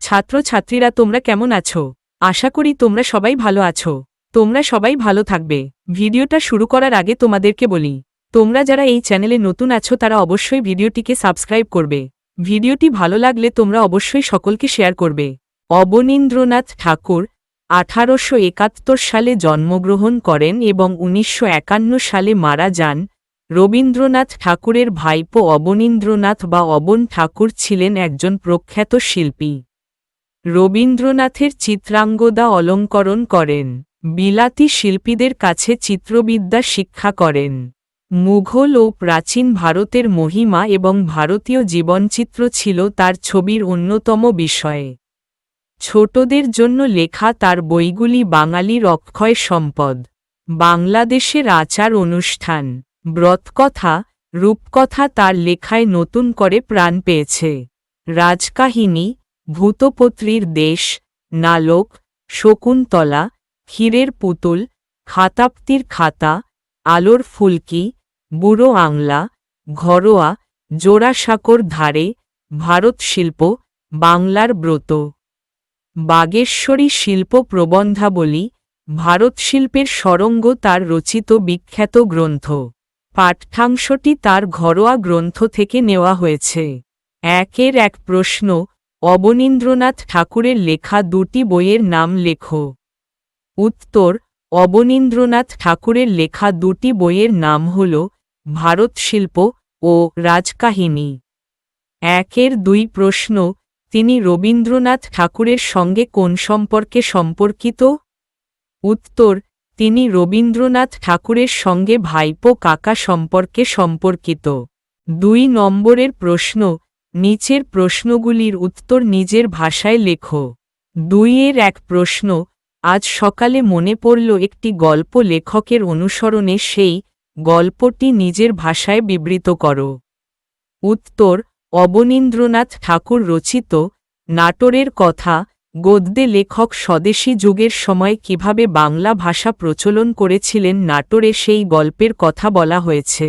ছাত্রছাত্রীরা তোমরা কেমন আছো? আশা করি তোমরা সবাই ভালো আছো। তোমরা সবাই ভালো থাকবে। ভিডিওটা শুরু করার আগে তোমাদেরকে বলি, তোমরা যারা এই চ্যানেলে নতুন আছো তারা অবশ্যই ভিডিওটিকে সাবস্ক্রাইব করবে। ভিডিওটি ভালো লাগলে তোমরা অবশ্যই সকলকে শেয়ার করবে। অবনীন্দ্রনাথ ঠাকুর 1871 সালে জন্মগ্রহণ করেন এবং 1951 সালে মারা যান। রবীন্দ্রনাথ ঠাকুরের ভাইপো অবনীন্দ্রনাথ বা অবন ঠাকুর ছিলেন একজন প্রখ্যাত শিল্পী। রবীন্দ্রনাথের চিত্রাঙ্গদা অলঙ্করণ করেন। বিলাতি শিল্পীদের কাছে চিত্রবিদ্যা শিক্ষা করেন। মুঘল ও প্রাচীন ভারতের মহিমা এবং ভারতীয় জীবনচিত্র ছিল তার ছবির অন্যতম বিষয়। ছোটদের জন্য লেখা তার বইগুলি বাঙালির অক্ষয় সম্পদ। বাংলাদেশের আচার অনুষ্ঠান, ব্রতকথা, রূপকথা তার লেখায় নতুন করে প্রাণ পেয়েছে। রাজকাহিনী, ভূতপত্রীর দেশ, নালক, শকুন্তলা, ক্ষীরের পুতুল, খাতাপ্তির খাতা, আলোর ফুলকি, বুড়ো আংলা, ঘরোয়া, জোড়াসাঁকোর ধারে, ভারত শিল্প, বাংলার ব্রত, বাগেশ্বরী শিল্প প্রবন্ধাবলী, ভারত শিল্পের সরঙ্গ তার রচিত বিখ্যাত গ্রন্থ। পাঠ্যাংশটি তার ঘরোয়া গ্রন্থ থেকে নেওয়া হয়েছে। একের এক প্রশ্ন, অবনীন্দ্রনাথ ঠাকুরের লেখা দুটি বইয়ের নাম লেখো। উত্তর, অবনীন্দ্রনাথ ঠাকুরের লেখা দুটি বইয়ের নাম হল ভারত শিল্প ও রাজকাহিনী। একের দুই প্রশ্ন, তিনি রবীন্দ্রনাথ ঠাকুরের সঙ্গে কোন সম্পর্কে সম্পর্কিত? উত্তর, তিনি রবীন্দ্রনাথ ঠাকুরের সঙ্গে ভাইপো কাকা সম্পর্কে সম্পর্কিত। 2 নম্বরের প্রশ্ন, নিচের প্রশ্নগুলির উত্তর নিজের ভাষায় লেখো। 2-এর এক প্রশ্ন, আজ সকালে মনে পড়ল একটি গল্প, লেখকের অনুসরণে সেই গল্পটি নিজের ভাষায় বিবৃত করো। উত্তর, অবনীন্দ্রনাথ ঠাকুর রচিত নাটোরের কথা গদ্যে লেখক স্বদেশী যুগের সময় কিভাবে বাংলা ভাষা প্রচলন করেছিলেন নাটোরে সেই গল্পের কথা বলা হয়েছে।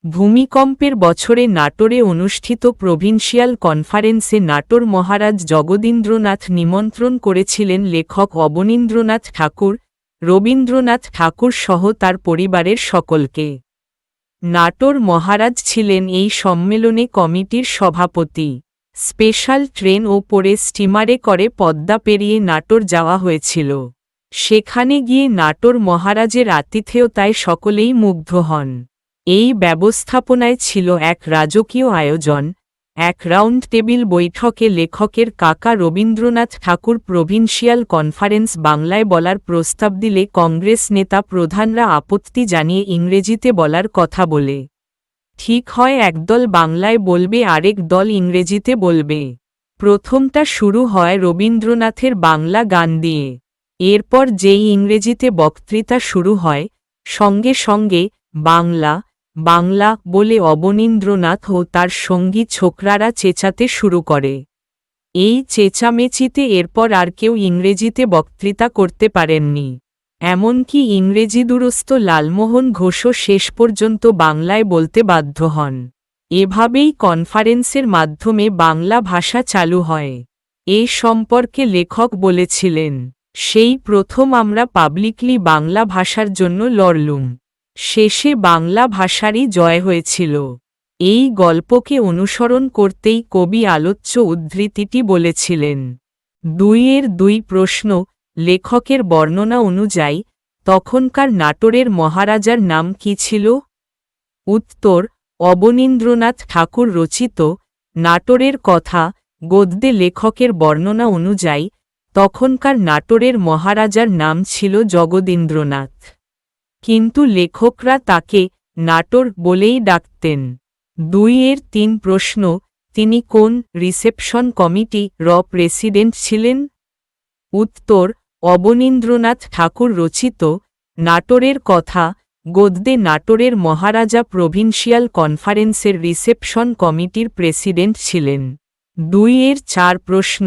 ভূমিকম্পের বছরে নাটোরে অনুষ্ঠিত প্রভিন্সিয়াল কনফারেন্সে নাটোর মহারাজ জগদীন্দ্রনাথ নিমন্ত্রণ করেছিলেন লেখক অবনীন্দ্রনাথ ঠাকুর, রবীন্দ্রনাথ ঠাকুর সহ তার পরিবারের সকলকে। নাটোর মহারাজ ছিলেন এই সম্মেলনে কমিটির সভাপতি। স্পেশাল ট্রেন ও পরে স্টিমারে করে পদ্মা পেরিয়ে নাটোর যাওয়া হয়েছিল। সেখানে গিয়ে নাটোর মহারাজের আতিথেয়তায় সকলেই মুগ্ধ হন। এই ব্যবস্থাপনায় ছিল এক রাজকীয় আয়োজন। এক রাউন্ড টেবিল বৈঠকে লেখকের কাকা রবীন্দ্রনাথ ঠাকুর প্রভিন্সিয়াল কনফারেন্স বাংলায় বলার প্রস্তাব দিলে কংগ্রেস নেতা প্রধানরা আপত্তি জানিয়ে ইংরেজিতে বলার কথা বলে। ঠিক হয় একদল বাংলায় বলবে, আরেক দল ইংরেজিতে বলবে। প্রথমটা শুরু হয় রবীন্দ্রনাথের বাংলা গান দিয়ে। এরপর যেই ইংরেজিতে বক্তৃতা শুরু হয়, সঙ্গে সঙ্গে বাংলা বাংলা বলে অবনীন্দ্রনাথ ও তার সঙ্গী ছোকরারা চেঁচাতে শুরু করে। এই চেঁচামেচিতে এরপর আর কেউ ইংরেজিতে বক্তৃতা করতে পারেননি। এমনকি ইংরেজিদুরস্থ লালমোহন ঘোষও শেষ পর্যন্ত বাংলায় বলতে বাধ্য হন। এভাবেই কনফারেন্সের মাধ্যমে বাংলা ভাষা চালু হয়। এ সম্পর্কে লেখক বলেছিলেন, সেই প্রথম আমরা পাবলিকলি বাংলা ভাষার জন্য লড়লুম। শেষে বাংলা ভাষারই জয় হয়েছিল। এই গল্পকে অনুসরণ করতেই কবি আলোচ্য উদ্ধৃতিটি বলেছিলেন। 2-এর 2 প্রশ্ন, লেখকের বর্ণনা অনুযায়ী তখনকার নাটোরের মহারাজার নাম কি ছিল? উত্তর, অবনীন্দ্রনাথ ঠাকুর রচিত নাটোরের কথা গদ্যে লেখকের বর্ণনা অনুযায়ী তখনকার নাটোরের মহারাজার নাম ছিল জগদীন্দ্রনাথ। কিন্তু লেখকরা তাকে নাটোর বলেই ডাকতেন। 2-এর 3 প্রশ্ন, তিনি কোন রিসেপশন কমিটি প্রেসিডেন্ট ছিলেন? উত্তর, অবনীন্দ্রনাথ ঠাকুর রচিত নাটোরের কথা গদ্যে নাটোরের মহারাজা প্রভিন্সিয়াল কনফারেন্সের রিসেপশন কমিটির প্রেসিডেন্ট ছিলেন। 2-এর 4 প্রশ্ন,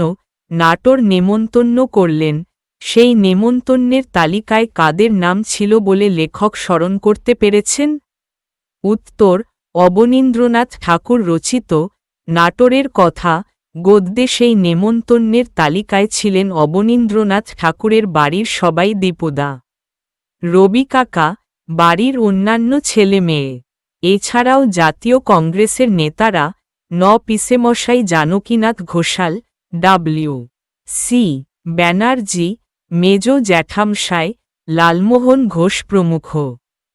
নাটোর নেমন্তন্ন করলেন, সেই নেমন্তন্নের তালিকায় কাদের নাম ছিল বলে লেখক স্মরণ করতে পেরেছেন? উত্তর, অবনীন্দ্রনাথ ঠাকুর রচিত নাটোরের কথা গদ্যে সেই নেমন্তন্নের তালিকায় ছিলেন অবনীন্দ্রনাথ ঠাকুরের বাড়ির সবাই, দীপুদা, রবি কাকা, বাড়ির অন্যান্য ছেলে মেয়ে, এছাড়াও জাতীয় কংগ্রেসের নেতারা পিসেমশাই জানকীনাথ ঘোষাল, ডব্লিউ.সি. ব্যানার্জি, মেজ জ্যাঠামশাই, লালমোহন ঘোষ প্রমুখ।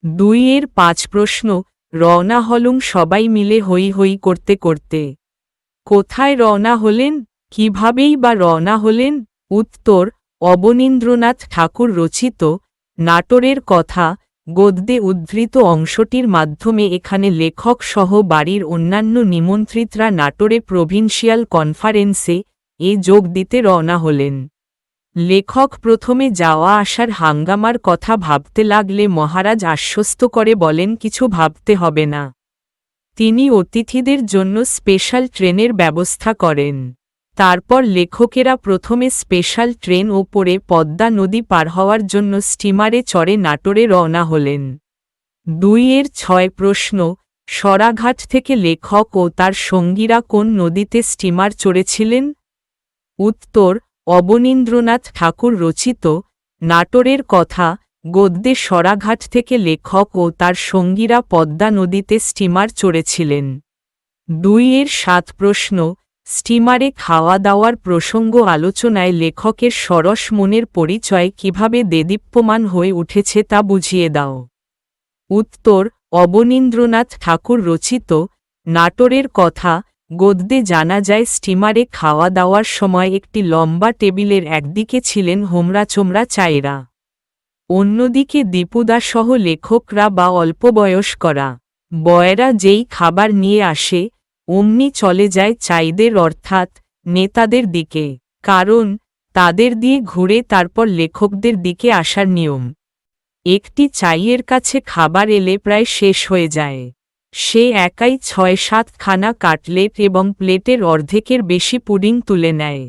২-এর ৫ প্রশ্ন, রওনা হলুম সবাই মিলে হৈ হৈ করতে করতে। কোথায় রওনা হলেন, কিভাবেই বা রওনা হলেন? উত্তর, অবনীন্দ্রনাথ ঠাকুর রচিত নাটোরের কথা গদ্যে উদ্ধৃত অংশটির মাধ্যমে এখানে লেখক সহ বাড়ির অন্যান্য নিমন্ত্রিতরা নাটোরে প্রভিন্সিয়াল কনফারেন্সে যোগ দিতে রওনা হলেন। লেখক প্রথমে যাওয়া আসার হাঙ্গামার কথা ভাবতে লাগলে মহারাজ আশ্বস্ত করে বলেন কিছু ভাবতে হবে না। তিনি অতিথিদের জন্য স্পেশাল ট্রেনের ব্যবস্থা করেন। তারপর লেখকেরা প্রথমে স্পেশাল ট্রেন ওপরে পদ্মা নদী পার হওয়ার জন্য স্টিমারে চড়ে নাটোরে রওনা হলেন। ২-এর ৬ প্রশ্ন, সরাঘাট থেকে লেখক ও তার সঙ্গীরা কোন নদীতে স্টিমার চড়েছিলেন? উত্তর, অবনীন্দ্রনাথ ঠাকুর রচিত নাটোরের কথা গদ্যে সরাঘাট থেকে লেখক ও তার সঙ্গীরা পদ্মা নদীতে স্টিমার চড়েছিলেন। ২-এর ৭ প্রশ্ন, স্টিমারে খাওয়া দাওয়ার প্রসঙ্গ আলোচনায় লেখকের সরস মনের পরিচয় কিভাবে দেদীপ্যমান হয়ে উঠেছে তা বুঝিয়ে দাও। উত্তর, অবনীন্দ্রনাথ ঠাকুর রচিত নাটোরের কথা গদ্যে জানা যায় স্টিমারে খাওয়া দাওয়ার সময় একটি লম্বা টেবিলের একদিকে ছিলেন হোমরাচোমরা চায়েরা, অন্যদিকে দীপুদাসহ লেখকরা বা অল্পবয়স্করা বয়েরা যেই খাবার নিয়ে আসে অমনি চলে যায় চাইদের অর্থাৎ নেতাদের দিকে, কারণ তাদের দিয়ে ঘুরে তারপর লেখকদের দিকে আসার নিয়ম। একটি চাইয়ের কাছে খাবার এলে প্রায় শেষ হয়ে যায়। সে একাই ৬-৭ খানা কাটলেট এবং প্লেটের অর্ধেকের বেশি পুডিং তুলে নেয়।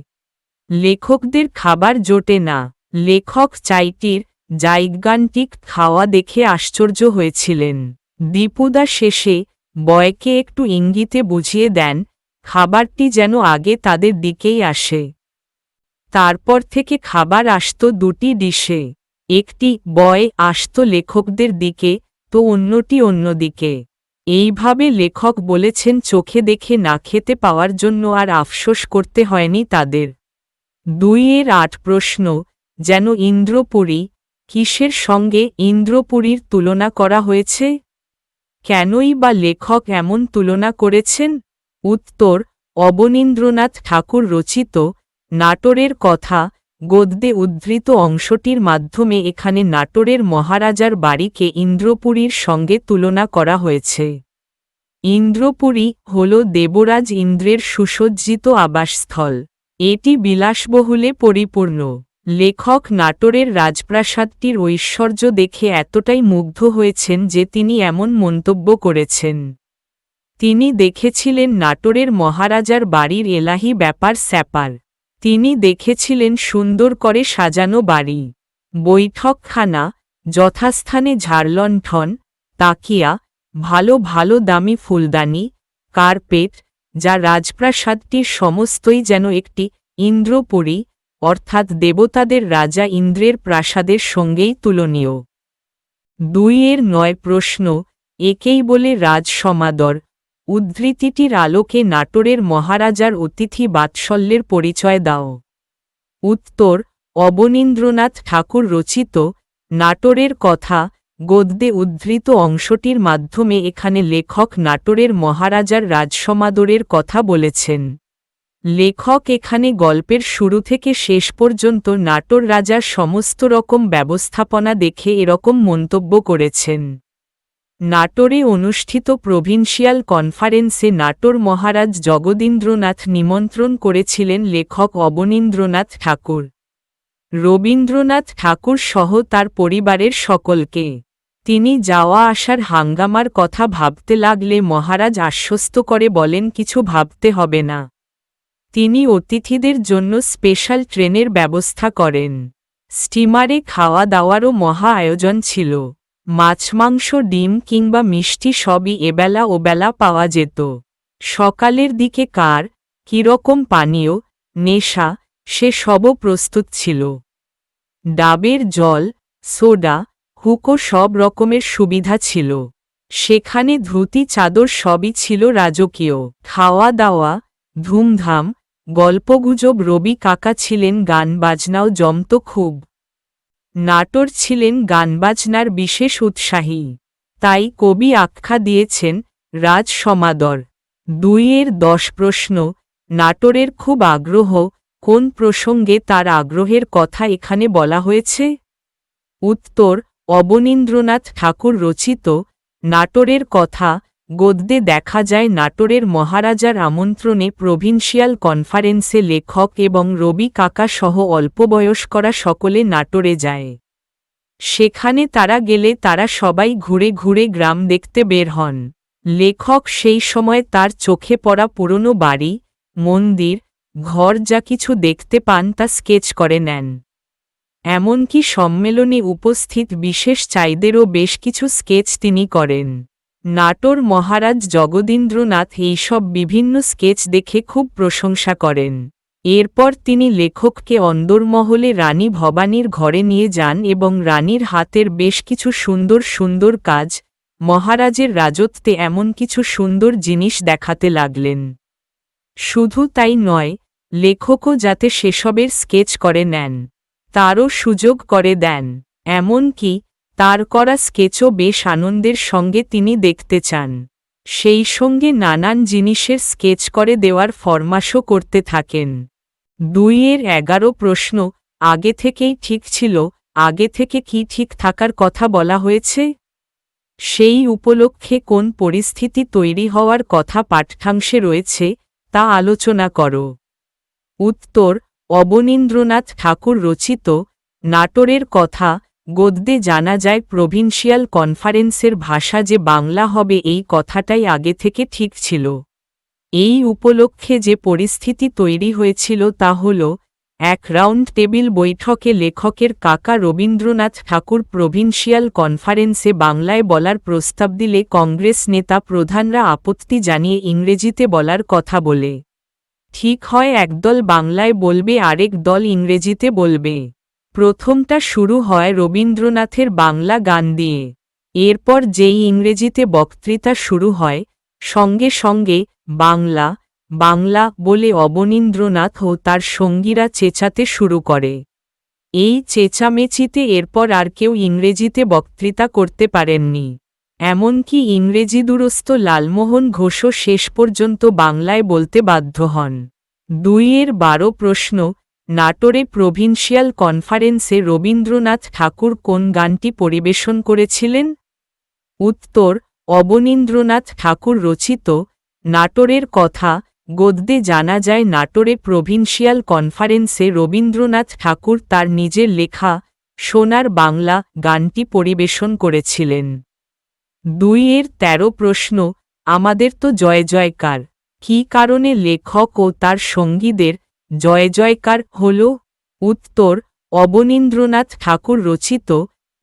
লেখকদের খাবার জোটে না। লেখক চাইটির জাইগান্টিক খাওয়া দেখে আশ্চর্য হয়েছিলেন। দীপুদা শেষে বয়কে একটু ইঙ্গিতে বুঝিয়ে দেন খাবারটি যেন আগে তাদের দিকেই আসে। তারপর থেকে খাবার আসত ২টি ডিশে, একটি বয় আসত লেখকদের দিকে তো অন্যটি অন্যদিকে। এইভাবে লেখক বলেছেন চোখে দেখে না খেতে পাওয়ার জন্য আর আফসোস করতে হয়নি তাদের। ২-এর ৮ প্রশ্ন, যেন ইন্দ্রপুরী, কিসের সঙ্গে ইন্দ্রপুরীর তুলনা করা হয়েছে? কেনই বা লেখক এমন তুলনা করেছেন? উত্তর, অবনীন্দ্রনাথ ঠাকুর রচিত নাটোরের কথা গদ্যে উদ্ধৃত অংশটির মাধ্যমে এখানে নাটোরের মহারাজার বাড়িকে ইন্দ্রপুরীর সঙ্গে তুলনা করা হয়েছে। ইন্দ্রপুরী হল দেবরাজ ইন্দ্রের সুসজ্জিত আবাসস্থল। এটি বিলাসবহুলে পরিপূর্ণ। লেখক নাটোরের রাজপ্রাসাদটির ঐশ্বর্য দেখে এতটাই মুগ্ধ হয়েছেন যে তিনি এমন মন্তব্য করেছেন। তিনি দেখেছিলেন নাটোরের মহারাজার বাড়ির এলাহি ব্যাপার স্যাপার। তিনি দেখেছিলেন সুন্দর করে সাজানো বাড়ি, বৈঠকখানা, যথাস্থানে ঝাড়লণ্ঠন, তাকিয়া, ভালো ভালো দামি ফুলদানি, কার্পেট, যা রাজপ্রাসাদটির সমস্তই যেন একটি ইন্দ্রপুরী অর্থাৎ দেবতাদের রাজা ইন্দ্রের প্রাসাদের সঙ্গেই তুলনীয়। ২-এর ৯ প্রশ্ন, একেই বলে রাজসমাদর। উদ্ধৃতিটির আলোকে নাটোরের মহারাজার অতিথি বাৎসল্যের পরিচয় দাও। উত্তর, অবনীন্দ্রনাথ ঠাকুর রচিত নাটোরের কথা গদ্যে উদ্ধৃত অংশটির মাধ্যমে এখানে লেখক নাটোরের মহারাজার রাজসমাদরের কথা বলেছেন। লেখক এখানে গল্পের শুরু থেকে শেষ পর্যন্ত নাটোর রাজার সমস্ত রকম ব্যবস্থাপনা দেখে এরকম মন্তব্য করেছেন। নাটোরে অনুষ্ঠিত প্রভিন্সিয়াল কনফারেন্সে নাটোর মহারাজ জগদীন্দ্রনাথ নিমন্ত্রণ করেছিলেন লেখক অবনীন্দ্রনাথ ঠাকুর, রবীন্দ্রনাথ ঠাকুর সহ তার পরিবারের সকলকে। তিনি যাওয়া আসার হাঙ্গামার কথা ভাবতে লাগলে মহারাজ আশ্বস্ত করে বলেন কিছু ভাবতে হবে না। তিনি অতিথিদের জন্য স্পেশাল ট্রেনের ব্যবস্থা করেন। স্টিমারে খাওয়া দাওয়ারও মহা আয়োজন ছিল। মাছ মাংস ডিম কিংবা মিষ্টি সবই এবেলা ওবেলা পাওয়া যেত। সকালের দিকে কার কিরকম পানীয়, নেশা, সে সবও প্রস্তুত ছিল। ডাবের জল, সোডা, হুকো সব রকমের সুবিধা ছিল। সেখানে ধুতি চাদর সবই ছিল রাজকীয়। খাওয়া দাওয়া, ধুমধাম, গল্পগুজব। রবি কাকা ছিলেন গান বাজনাও জমত খুব। নাটোর ছিলেন গানবাজনার বিশেষ উৎসাহী। তাই কবি আখ্যা দিয়েছেন রাজ সমাদর। 2-10 প্রশ্ন। নাটোরের খুব আগ্রহ, কোন প্রসঙ্গে তার আগ্রহের কথা এখানে বলা হয়েছে? উত্তর, অবনীন্দ্রনাথ ঠাকুর রচিত নাটোরের কথা গদ্যে দেখা যায় নাটোরের মহারাজার আমন্ত্রণে প্রভিন্সিয়াল কনফারেন্সে লেখক এবং রবি কাকা সহ অল্পবয়স্করা সকলে নাটোরে যায়। সেখানে তারা গেলে তারা সবাই ঘুরে ঘুরে গ্রাম দেখতে বের হন। লেখক সেই সময় তার চোখে পড়া পুরনো বাড়ি, মন্দির, ঘর যা কিছু দেখতে পান তা স্কেচ করে নেন। এমনকি সম্মেলনে উপস্থিত বিশেষ চাইদেরও বেশ কিছু স্কেচ তিনি করেন। নাটোর মহারাজ জগদীন্দ্রনাথ এইসব বিভিন্ন স্কেচ দেখে খুব প্রশংসা করেন। এরপর তিনি লেখককে অন্দরমহলে রানী ভবানীর ঘরে নিয়ে যান এবং রানীর হাতের বেশ কিছু সুন্দর সুন্দর কাজ, মহারাজের রাজত্বে এমন কিছু সুন্দর জিনিস দেখাতে লাগলেন। শুধু তাই নয়, লেখকও যাতে সেসবের স্কেচ করে নেন তারও সুযোগ করে দেন। এমনকি তার করা স্কেচও বেশ আনন্দের সঙ্গে তিনি দেখতে চান। সেই সঙ্গে নানান জিনিসের স্কেচ করে দেওয়ার ফরমাশও করতে থাকেন। 2-11 প্রশ্ন। আগে থেকেই ঠিক ছিল, আগে থেকে কি ঠিক থাকার কথা বলা হয়েছে? সেই উপলক্ষে কোন পরিস্থিতি তৈরি হওয়ার কথা পাঠ্যাংশে রয়েছে তা আলোচনা করো। উত্তর, অবনীন্দ্রনাথ ঠাকুর রচিত নাটোরের কথা গদ্যে জানা যায় প্রভিন্সিয়াল কনফারেন্সের ভাষা যে বাংলা হবে এই কথাটাই আগে থেকে ঠিক ছিল। এই উপলক্ষে যে পরিস্থিতি তৈরি হয়েছিল তা হল, এক রাউন্ড টেবিল বৈঠকে লেখকের কাকা রবীন্দ্রনাথ ঠাকুর প্রভিন্সিয়াল কনফারেন্সে বাংলায় বলার প্রস্তাব দিলে কংগ্রেস নেতা প্রধানরা আপত্তি জানিয়ে ইংরেজিতে বলার কথা বলে। ঠিক হয় একদল বাংলায় বলবে আরেক দল ইংরেজিতে বলবে। প্রথমটা শুরু হয় রবীন্দ্রনাথের বাংলা গান দিয়ে। এরপর যেই ইংরেজিতে বক্তৃতা শুরু হয়, সঙ্গে সঙ্গে বাংলা বাংলা বলে অবনীন্দ্রনাথ ও তার সঙ্গীরা চেঁচাতে শুরু করে। এই চেঁচামেচিতে এরপর আর কেউ ইংরেজিতে বক্তৃতা করতে পারেননি। এমনকি ইংরেজি দুরস্থ লালমোহন ঘোষও শেষ পর্যন্ত বাংলায় বলতে বাধ্য হন। 2-12 প্রশ্ন। নাটোরে প্রভিন্সিয়াল কনফারেন্সে রবীন্দ্রনাথ ঠাকুর কোন গানটি পরিবেশন করেছিলেন? উত্তর, অবনীন্দ্রনাথ ঠাকুর রচিত নাটোরের কথা গদ্যে জানা যায় নাটোরে প্রভিন্সিয়াল কনফারেন্সে রবীন্দ্রনাথ ঠাকুর তার নিজের লেখা সোনার বাংলা গানটি পরিবেশন করেছিলেন। 2-13 প্রশ্ন। আমাদের তো জয় জয়কার, কী কারণে লেখক ও তার সঙ্গীদের জয় জয়কার হল? উত্তর, অবনীন্দ্রনাথ ঠাকুর রচিত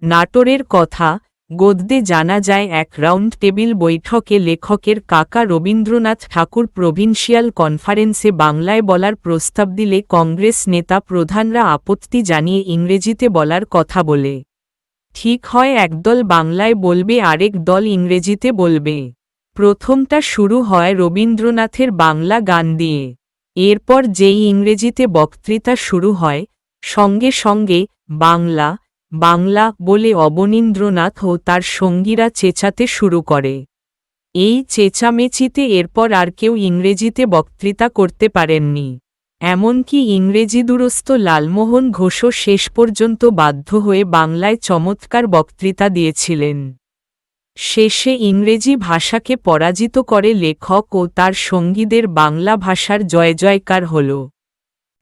নাটোরের কথা গদ্যে জানা যায় এক রাউন্ড টেবিল বৈঠকে লেখকের কাকা রবীন্দ্রনাথ ঠাকুর প্রভিন্সিয়াল কনফারেন্সে বাংলায় বলার প্রস্তাব দিলে কংগ্রেস নেতা প্রধানরা আপত্তি জানিয়ে ইংরেজিতে বলার কথা বলে। ঠিক হয় একদল বাংলায় বলবে আরেক দল ইংরেজিতে বলবে। প্রথমটা শুরু হয় রবীন্দ্রনাথের বাংলা গান দিয়ে। এরপর যেই ইংরেজিতে বক্তৃতা শুরু হয়, সঙ্গে সঙ্গে বাংলা বাংলা বলে অবনীন্দ্রনাথ ও তার সঙ্গীরা চেঁচাতে শুরু করে। এই চেঁচামেচিতে এরপর আর কেউ ইংরেজিতে বক্তৃতা করতে পারেননি। এমনকি ইংরেজি দুরস্থ লালমোহন ঘোষও শেষ পর্যন্ত বাধ্য হয়ে বাংলায় চমৎকার বক্তৃতা দিয়েছিলেন। শেষে ইংরেজি ভাষাকে পরাজিত করে লেখক ও তার সঙ্গীদের বাংলা ভাষার জয় জয়কার হল।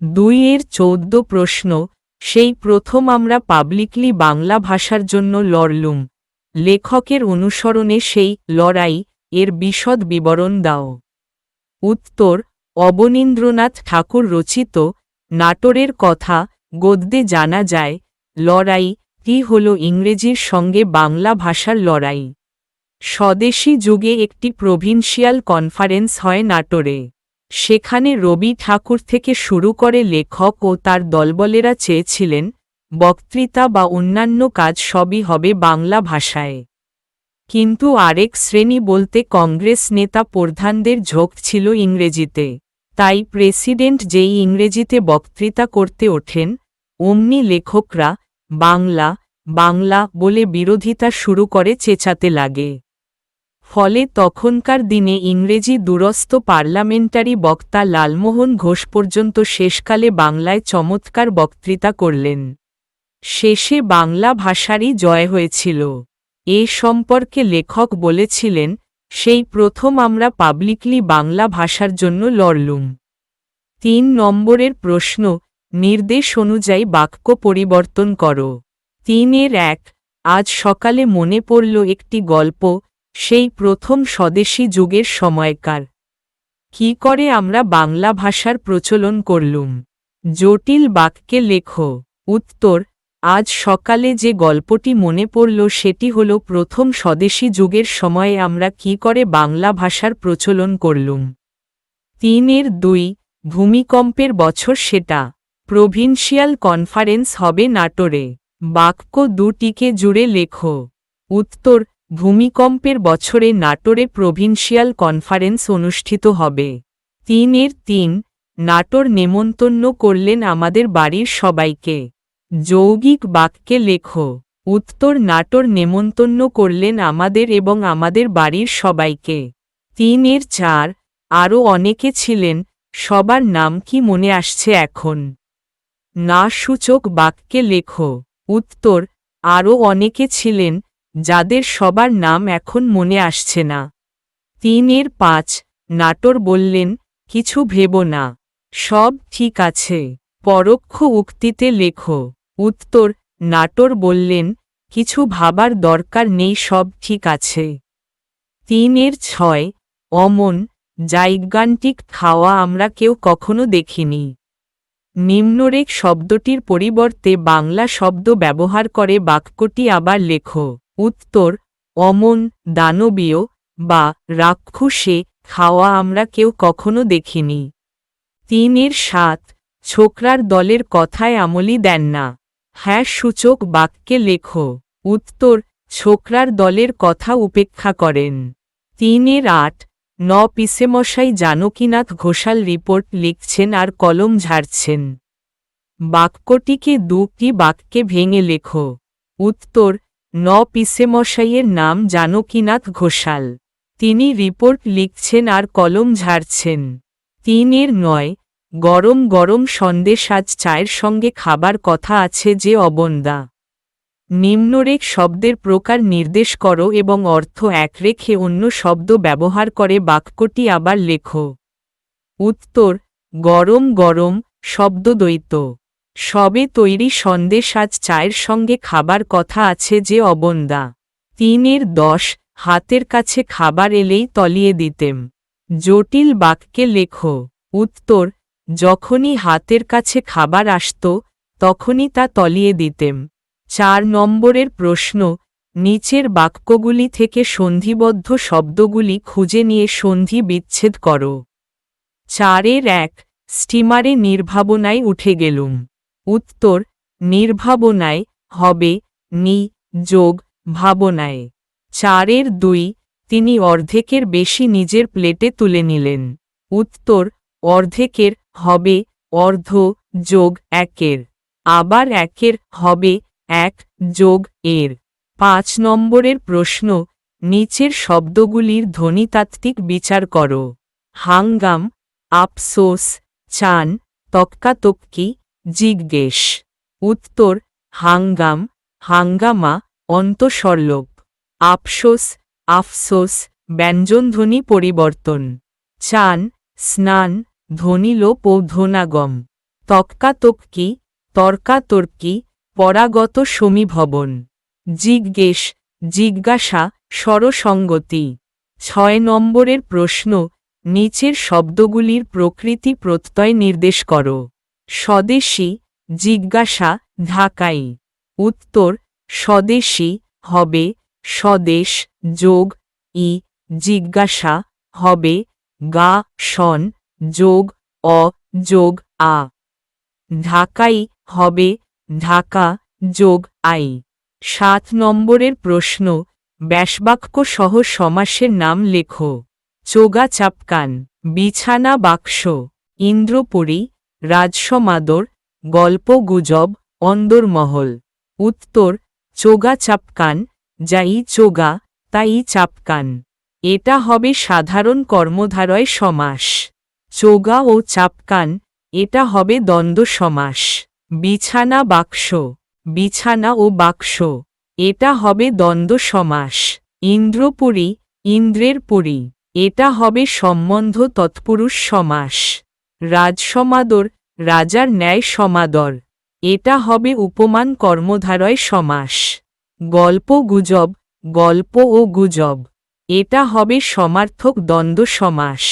2-14 প্রশ্ন। সেই প্রথম আমরা পাবলিকলি বাংলা ভাষার জন্য লড়লুম, লেখকের অনুসরণে সেই লড়াই এর বিশদ বিবরণ দাও। উত্তর, অবনীন্দ্রনাথ ঠাকুর রচিত নাটোরের কথা গদ্যে জানা যায় লড়াইটি হল ইংরেজির সঙ্গে বাংলা ভাষার লড়াই। স্বদেশী যুগে একটি প্রভিন্সিয়াল কনফারেন্স হয় নাটোরে। সেখানে রবি ঠাকুর থেকে শুরু করে লেখক ও তার দলবলেরা চেয়েছিলেন বক্তৃতা বা অন্যান্য কাজ সবই হবে বাংলা ভাষায়। কিন্তু আরেক শ্রেণী বলতে কংগ্রেস নেতা প্রধানদের ঝোঁক ছিল ইংরেজিতে। তাই প্রেসিডেন্ট যেই ইংরেজিতে বক্তৃতা করতে ওঠেন অমনি লেখকরা বাংলা বাংলা বলে বিরোধিতা শুরু করে চেঁচাতে লাগে। ফলে তখনকার দিনে ইংরেজি দূরস্থ পার্লামেন্টারি বক্তা লালমোহন ঘোষ পর্যন্ত শেষকালে বাংলায় চমৎকার বক্তৃতা করলেন। শেষে বাংলা ভাষারই জয় হয়েছিল। এ সম্পর্কে লেখক বলেছিলেন, সেই প্রথম আমরা পাবলিকলি বাংলা ভাষার জন্য লড়লুম। ৩ নম্বরের প্রশ্ন, নির্দেশ অনুযায়ী বাক্য পরিবর্তন করো। ৩-১ আজ সকালে মনে পড়ল একটি গল্প, সেই প্রথম স্বদেশী যুগের সময়কার। কি করে আমরা বাংলা ভাষার প্রচলন করলুম? জটিল বাক্যে লেখো। উত্তর, আজ সকালে যে গল্পটি মনে পড়ল সেটি হল প্রথম স্বদেশী যুগের সময়ে আমরা কি করে বাংলা ভাষার প্রচলন করলুম। ৩-২ ভূমিকম্পের বছর সেটা। প্রভিন্সিয়াল কনফারেন্স হবে নাটোরে। বাক্য দুটিকে জুড়ে লেখো। উত্তর, ভূমিকম্পের বছরে নাটোরে প্রভিন্সিয়াল কনফারেন্স অনুষ্ঠিত হবে। ৩-৩ নাটোর নেমন্তন্ন করলেন আমাদের বাড়ির সবাইকে। যৌগিক বাক্যে লেখো। উত্তর, নাটোর নেমন্তন্ন করলেন আমাদের এবং আমাদের বাড়ির সবাইকে। ৩-৪ আরও অনেকে ছিলেন, সবার নাম কি মনে আসছে এখন? না সূচক বাক্যে লেখো। উত্তর, আরও অনেকে ছিলেন, যাদের সবার নাম এখন মনে আসছে না। ৩-৫ নাটোর বললেন, কিছু ভেবো না, সব ঠিক আছে। পরোক্ষ উক্তিতে লেখো। উত্তর, নাটোর বললেন, কিছু ভাবার দরকার নেই, সব ঠিক আছে। ৩-৬ অমন জাইগান্টিক খাওয়া আমরা কেউ কখনো দেখিনি। নিম্নরেখ শব্দটির পরিবর্তে বাংলা শব্দ ব্যবহার করে বাক্যটি আবার লেখো। উত্তর, অমন দানবীয় বা রাক্ষসে খাওয়া আমরা কেউ কখনো দেখিনি। ৩-৭ ছোকরার দলের কথায় আমলই দেন না। হ্যাঁ সূচক বাক্যে লেখো। উত্তর, ছোকরার দলের কথা উপেক্ষা করেন। ৩-৮ পিসেমশাই জানকীনাথ ঘোষাল রিপোর্ট লিখছেন আর কলম ঝাড়ছেন। বাক্যটিকে দুটি বাক্যে ভেঙে লেখো। উত্তর, পিসেমশাইয়ের নাম জানকীনাথ ঘোষাল। তিনি রিপোর্ট লিখছেন আর কলম ঝাড়ছেন। ৩-৯ গরম গরম সন্দেশ আজ চায়ের সঙ্গে খাবার কথা আছে যে অবন্দা। নিম্নরেখ শব্দের প্রকার নির্দেশ করো এবং অর্থ এক রেখে অন্য শব্দ ব্যবহার করে বাক্যটি আবার লেখো। উত্তর, গরম গরম শব্দদ্বৈত। সবে তৈরি সন্দেশ আজ চায়ের সঙ্গে খাবার কথা আছে যে অবন্দা। ৩-১০ হাতের কাছে খাবার এলেই তলিয়ে দিতেম। জটিল বাক্যে লেখো। উত্তর, যখনই হাতের কাছে খাবার আসত তখনই তা তলিয়ে দিতেম। ৪ নম্বরের প্রশ্ন, নিচের বাক্যগুলি থেকে সন্ধিবদ্ধ শব্দগুলি খুঁজে নিয়ে সন্ধি বিচ্ছেদ করো। ৪-১ স্টিমারে নির্ভাবনায় উঠে গেলুম। উত্তর, নির্ভাবনায় হবে নি যোগ ভাবনায়। ৪-২ তিনি অর্ধেকের বেশি নিজের প্লেটে তুলে নিলেন। উত্তর, অর্ধেকের হবে অর্ধ যোগ একের, আবার একের হবে এক যোগ এর। ৫ নম্বরের প্রশ্ন, নিচের শব্দগুলির ধ্বনিতাত্ত্বিক বিচার করো। হাঙ্গাম, আফসোস, চান, তক্কাতক্কি, জিজ্ঞেস। উত্তর, হাঙ্গাম হাঙ্গামা অন্তঃস্বরলোপ। আফসোস আফসোস ব্যঞ্জনধ্বনি পরিবর্তন। চান স্নান ধ্বনিলোপ ও ধ্বনাগম। তক্কাতক্কি তর্কাতর্কি পরাগত সমীভবন। জিজ্ঞেস জিজ্ঞাসা স্বরসঙ্গতি। ৬ নম্বরের প্রশ্ন, নিচের শব্দগুলির প্রকৃতি প্রত্যয় নির্দেশ করো। স্বদেশী জিজ্ঞাসা ঢাকাই। উত্তর, স্বদেশী হবে স্বদেশ যোগ ই, জিজ্ঞাসা হবে গা শন যোগ অ যোগ আ। ঢাকাই হবে ঢাকা যোগ আই। 7 নম্বরের প্রশ্ন, ব্যাসবাক্য সহ সমাসের নাম লেখো। চোগা চাপকান, বিছানা বাক্স, ইন্দ্রপুরী, রাজসমাদর, গল্প গুজব, অন্দরমহল। উত্তর, চোগা চাপকান, যাই চোগা তাই চাপকান। এটা হবে সাধারণ কর্মধারয় সমাস। চোগা ও চাপকান, এটা হবে দ্বন্দ্ব সমাস। বিছানা বাক্স, বিছানা ও বাক্স, এটা হবে দ্বন্দ্ব সমাস। ইন্দ্রপুরী, ইন্দ্রের পুরী, এটা হবে সম্বন্ধ তৎপুরুষ সমাস। রাজসমাদর, রাজার ন্যায় সমাদর, এটা হবে উপমান কর্মধারয় সমাস। গল্প গুজব, গল্প ও গুজব, এটা হবে সমার্থক দ্বন্দ্ব সমাস।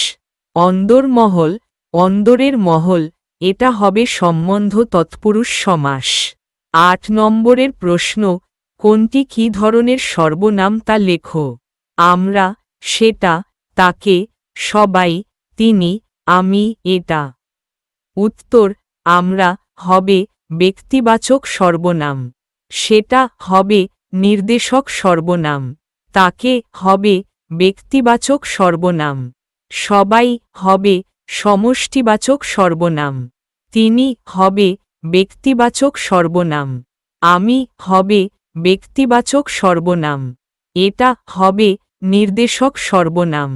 অন্দরমহল, অন্দরের মহল, এটা হবে সম্বন্ধ তৎপুরুষ সমাস। 8 নম্বরের প্রশ্ন, কোনটি কী ধরনের সর্বনাম তা লেখো। আমরা, সেটা, তাকে, সবাই, তিনি, আমি, এটা। উত্তর, আমরা হবে ব্যক্তিবাচক সর্বনাম। সেটা হবে নির্দেশক সর্বনাম। তাকে হবে ব্যক্তিবাচক সর্বনাম। সবাই হবে সমষ্টিবাচক সর্বনাম। তিনি হবে ব্যক্তিবাচক সর্বনাম। আমি হবে ব্যক্তিবাচক সর্বনাম। এটা হবে নির্দেশক সর্বনাম।